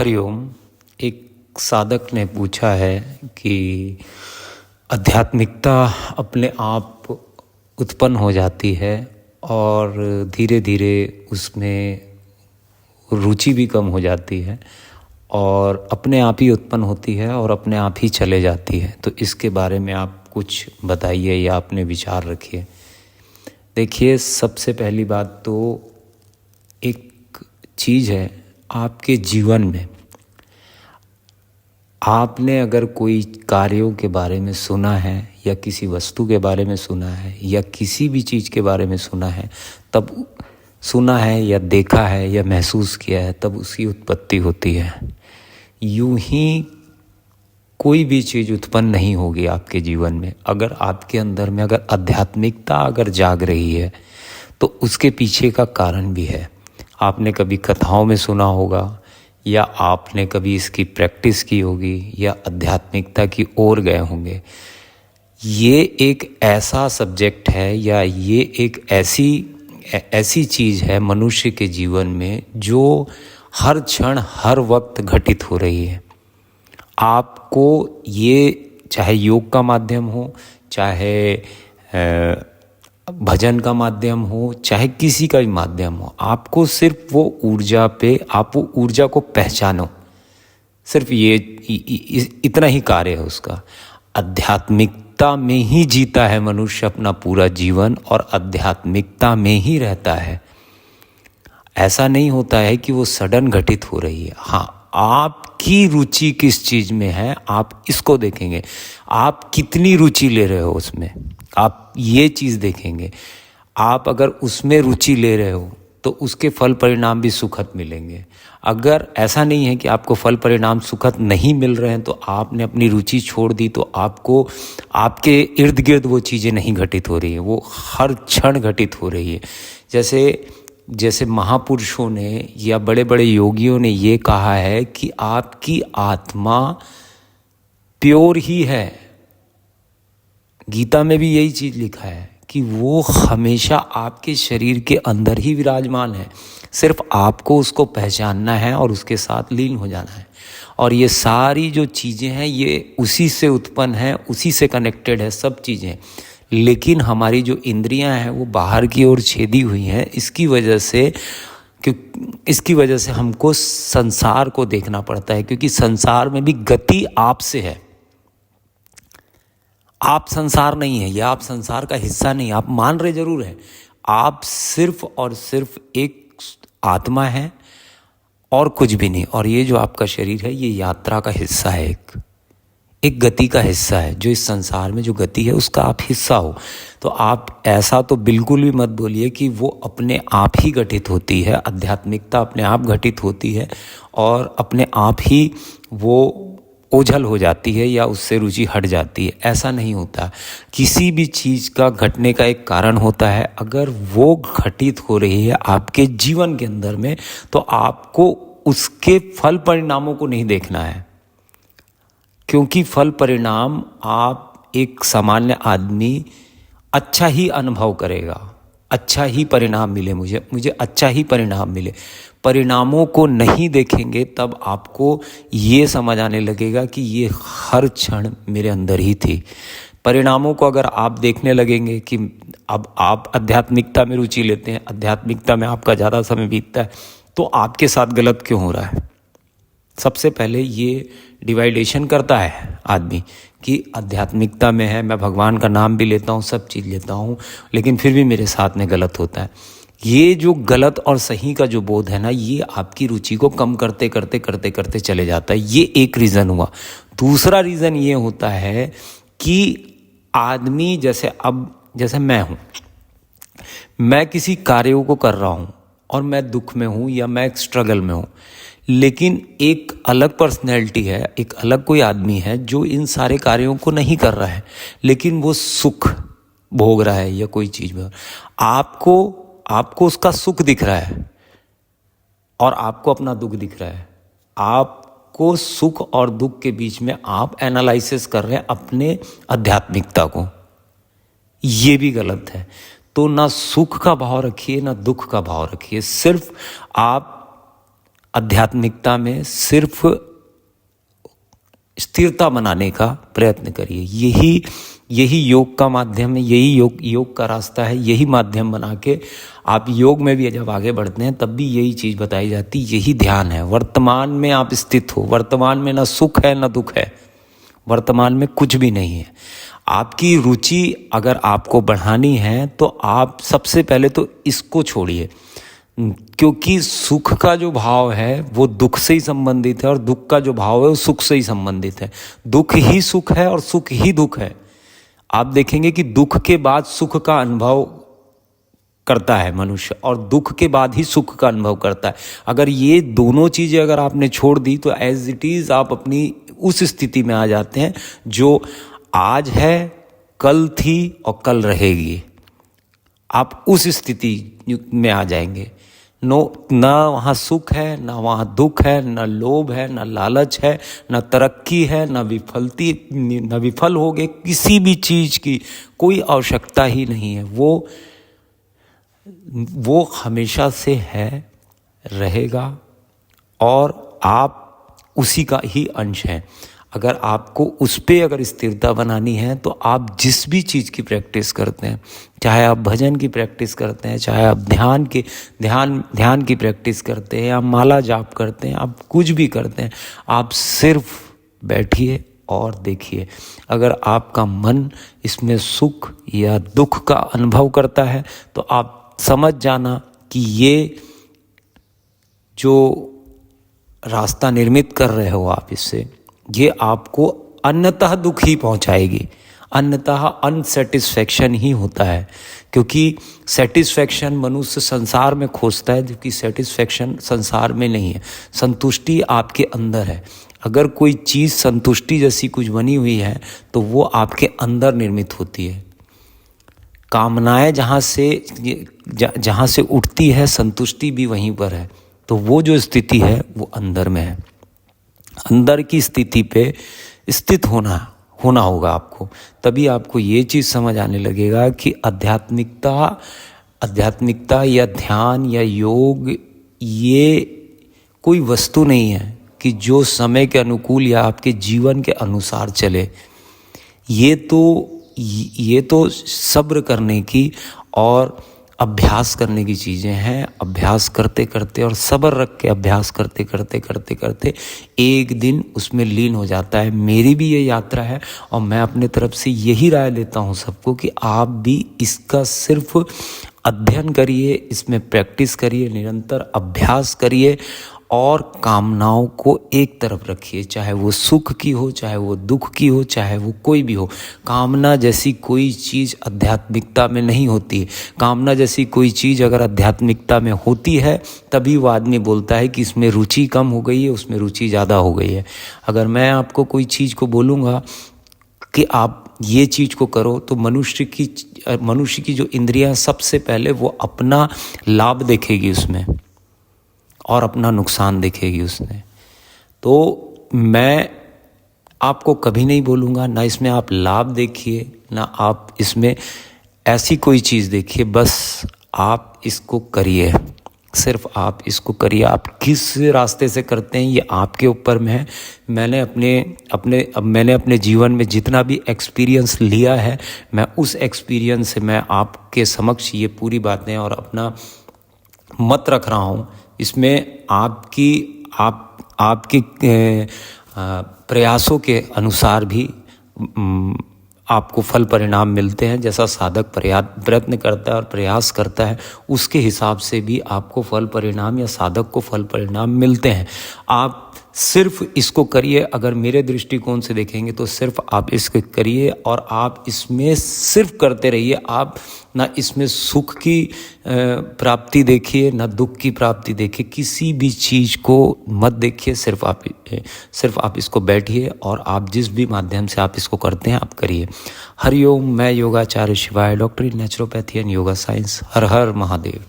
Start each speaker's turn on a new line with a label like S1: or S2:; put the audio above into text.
S1: हरिओम। एक साधक ने पूछा है कि आध्यात्मिकता अपने आप उत्पन्न हो जाती है और धीरे धीरे उसमें रुचि भी कम हो जाती है और अपने आप ही उत्पन्न होती है और अपने आप ही चले जाती है। तो इसके बारे में आप कुछ बताइए या अपने विचार रखिए। देखिए, सबसे पहली बात तो एक चीज़ है, आपके जीवन में आपने अगर कोई कार्यों के बारे में सुना है या किसी वस्तु के बारे में सुना है या किसी भी चीज़ के बारे में सुना है, तब सुना है या देखा है या महसूस किया है, तब उसकी उत्पत्ति होती है। यूं ही कोई भी चीज़ उत्पन्न नहीं होगी आपके जीवन में अगर आपके अंदर में अगर आध्यात्मिकता अगर जाग रही है, तो उसके पीछे का कारण भी है। आपने कभी कथाओं में सुना होगा या आपने कभी इसकी प्रैक्टिस की होगी या आध्यात्मिकता की ओर गए होंगे। ये एक ऐसा सब्जेक्ट है या ये एक ऐसी चीज़ है मनुष्य के जीवन में जो हर क्षण हर वक्त घटित हो रही है। आपको ये चाहे योग का माध्यम हो, चाहे भजन का माध्यम हो, चाहे किसी का भी माध्यम हो, आपको सिर्फ वो ऊर्जा पे आप वो ऊर्जा को पहचानो। सिर्फ ये इतना ही कार्य है उसका। आध्यात्मिकता में ही जीता है मनुष्य अपना पूरा जीवन और आध्यात्मिकता में ही रहता है। ऐसा नहीं होता है कि वो सडन घटित हो रही है। हाँ, आपकी रुचि किस चीज़ में है आप इसको देखेंगे। आप कितनी रुचि ले रहे हो उसमें, आप ये चीज़ देखेंगे। आप अगर उसमें रुचि ले रहे हो तो उसके फल परिणाम भी सुखद मिलेंगे। अगर ऐसा नहीं है कि आपको फल परिणाम सुखद नहीं मिल रहे हैं तो आपने अपनी रुचि छोड़ दी, तो आपको आपके इर्द गिर्द वो चीज़ें नहीं घटित हो रही हैं, वो हर क्षण घटित हो रही है। जैसे महापुरुषों ने या बड़े बड़े योगियों ने ये कहा है कि आपकी आत्मा प्योर ही है। गीता में भी यही चीज़ लिखा है कि वो हमेशा आपके शरीर के अंदर ही विराजमान है। सिर्फ आपको उसको पहचानना है और उसके साथ लीन हो जाना है। और ये सारी जो चीज़ें हैं ये उसी से उत्पन्न है, उसी से कनेक्टेड है सब चीज़ें। लेकिन हमारी जो इंद्रियां हैं वो बाहर की ओर छेदी हुई हैं। इसकी वजह से हमको संसार को देखना पड़ता है, क्योंकि संसार में भी गति आपसे है। आप संसार नहीं है या आप संसार का हिस्सा नहीं। आप मान रहे जरूर हैं, आप सिर्फ और सिर्फ एक आत्मा है और कुछ भी नहीं। और ये जो आपका शरीर है ये यात्रा का हिस्सा है, एक गति का हिस्सा है। जो इस संसार में जो गति है उसका आप हिस्सा हो। तो आप ऐसा तो बिल्कुल भी मत बोलिए कि वो अपने आप ही घटित होती है, आध्यात्मिकता अपने आप घटित होती है और अपने आप ही वो ओझल हो जाती है या उससे रुचि हट जाती है। ऐसा नहीं होता। किसी भी चीज़ का घटने का एक कारण होता है। अगर वो घटित हो रही है आपके जीवन के अंदर में, तो आपको उसके फल परिणामों को नहीं देखना है, क्योंकि फल परिणाम आप एक सामान्य आदमी अच्छा ही अनुभव करेगा, अच्छा ही परिणाम मिले, मुझे अच्छा ही परिणाम मिले। परिणामों को नहीं देखेंगे तब आपको ये समझ आने लगेगा कि ये हर क्षण मेरे अंदर ही थी। परिणामों को अगर आप देखने लगेंगे कि अब आप आध्यात्मिकता में रुचि लेते हैं, आध्यात्मिकता में आपका ज़्यादा समय बीतता है, तो आपके साथ गलत क्यों हो रहा है? सबसे पहले ये डिवाइडेशन करता है आदमी कि आध्यात्मिकता में है, मैं भगवान का नाम भी लेता हूँ, सब चीज़ लेता हूँ, लेकिन फिर भी मेरे साथ में गलत होता है। ये जो गलत और सही का जो बोध है ना, ये आपकी रुचि को कम करते करते करते करते चले जाता है। ये एक रीज़न हुआ। दूसरा रीज़न ये होता है कि आदमी जैसे मैं हूँ, मैं किसी कार्यों को कर रहा हूँ और मैं दुख में हूँ या मैं एक स्ट्रगल में हूँ, लेकिन एक अलग पर्सनैलिटी है, एक अलग कोई आदमी है जो इन सारे कार्यों को नहीं कर रहा है, लेकिन वो सुख भोग रहा है या कोई चीज़ में। आपको उसका सुख दिख रहा है और आपको अपना दुख दिख रहा है। आपको सुख और दुख के बीच में आप एनालिसिस कर रहे हैं अपने आध्यात्मिकता को। ये भी गलत है। तो ना सुख का भाव रखिए ना दुख का भाव रखिए। सिर्फ आप आध्यात्मिकता में सिर्फ स्थिरता बनाने का प्रयत्न करिए। यही योग का माध्यम है, यही योग का रास्ता है। यही माध्यम बना के आप योग में भी जब आगे बढ़ते हैं तब भी यही चीज़ बताई जाती, यही ध्यान है। वर्तमान में आप स्थित हो, वर्तमान में ना सुख है ना दुख है, वर्तमान में कुछ भी नहीं है। आपकी रुचि अगर आपको बढ़ानी है तो आप सबसे पहले तो इसको छोड़िए, क्योंकि सुख का जो भाव है वो दुख से ही संबंधित है और दुख का जो भाव है वो सुख से ही संबंधित है। दुख ही सुख है और सुख ही दुख है। आप देखेंगे कि दुख के बाद सुख का अनुभव करता है मनुष्य और दुख के बाद ही सुख का अनुभव करता है। अगर ये दोनों चीज़ें अगर आपने छोड़ दी तो एज इट इज़ आप अपनी उस स्थिति में आ जाते हैं जो आज है, कल थी और कल रहेगी। आप उस स्थिति में आ जाएंगे। ना वहाँ सुख है, ना वहाँ दुख है, ना लोभ है, ना लालच है, ना तरक्की है, ना विफल हो गए, किसी भी चीज़ की कोई आवश्यकता ही नहीं है। वो हमेशा से है, रहेगा और आप उसी का ही अंश हैं। अगर आपको उस पे अगर स्थिरता बनानी है तो आप जिस भी चीज़ की प्रैक्टिस करते हैं, चाहे आप भजन की प्रैक्टिस करते हैं, चाहे आप ध्यान की प्रैक्टिस करते हैं, या माला जाप करते हैं, आप कुछ भी करते हैं, आप सिर्फ बैठिए और देखिए। अगर आपका मन इसमें सुख या दुख का अनुभव करता है तो आप समझ जाना कि ये जो रास्ता निर्मित कर रहे हो आप, इससे ये आपको अन्यतः दुख ही पहुंचाएगी, अन्यतः अनसेटिस्फैक्शन ही होता है। क्योंकि सेटिस्फैक्शन मनुष्य संसार में खोजता है, जबकि सेटिस्फैक्शन संसार में नहीं है। संतुष्टि आपके अंदर है। अगर कोई चीज़ संतुष्टि जैसी कुछ बनी हुई है तो वो आपके अंदर निर्मित होती है। कामनाएं जहाँ से उठती है, संतुष्टि भी वहीं पर है। तो वो जो स्थिति है वो अंदर में है। अंदर की स्थिति पे स्थित होना होगा आपको, तभी आपको ये चीज़ समझ आने लगेगा कि आध्यात्मिकता या ध्यान या योग ये कोई वस्तु नहीं है कि जो समय के अनुकूल या आपके जीवन के अनुसार चले। ये तो सब्र करने की और अभ्यास करने की चीज़ें हैं। अभ्यास करते करते और सब्र रख के अभ्यास करते एक दिन उसमें लीन हो जाता है। मेरी भी ये यात्रा है और मैं अपने तरफ से यही राय देता हूँ सबको कि आप भी इसका सिर्फ अध्ययन करिए, इसमें प्रैक्टिस करिए, निरंतर अभ्यास करिए और कामनाओं को एक तरफ रखिए, चाहे वो सुख की हो, चाहे वो दुख की हो, चाहे वो कोई भी हो। कामना जैसी कोई चीज़ आध्यात्मिकता में नहीं होती है। कामना जैसी कोई चीज़ अगर आध्यात्मिकता में होती है तभी वो आदमी बोलता है कि इसमें रुचि कम हो गई है, उसमें रुचि ज़्यादा हो गई है। अगर मैं आपको कोई चीज़ को बोलूँगा कि आप ये चीज़ को करो तो मनुष्य की जो इंद्रियां सबसे पहले वो अपना लाभ देखेगी उसमें और अपना नुकसान देखेगी उसने। तो मैं आपको कभी नहीं बोलूँगा ना इसमें आप लाभ देखिए ना आप इसमें ऐसी कोई चीज़ देखिए, बस आप इसको करिए, सिर्फ आप इसको करिए। आप किस रास्ते से करते हैं ये आपके ऊपर में है। मैंने अपने जीवन में जितना भी एक्सपीरियंस लिया है, मैं उस एक्सपीरियंस से मैं आपके समक्ष ये पूरी बातें और अपना मत रख रहा हूँ। इसमें आपकी प्रयासों के अनुसार भी आपको फल परिणाम मिलते हैं। जैसा साधक प्रयत्न करता है और प्रयास करता है उसके हिसाब से भी आपको फल परिणाम या साधक को फल परिणाम मिलते हैं। आप सिर्फ इसको करिए। अगर मेरे दृष्टिकोण से देखेंगे तो सिर्फ आप इसको करिए और आप इसमें सिर्फ करते रहिए। आप ना इसमें सुख की प्राप्ति देखिए ना दुख की प्राप्ति देखिए, किसी भी चीज़ को मत देखिए। सिर्फ आप इसको बैठिए और आप जिस भी माध्यम से आप इसको करते हैं आप करिए। हरिओम। मैं योगाचार्य शिवाय, doctor in naturopathy and yoga science. Her her Mahadev.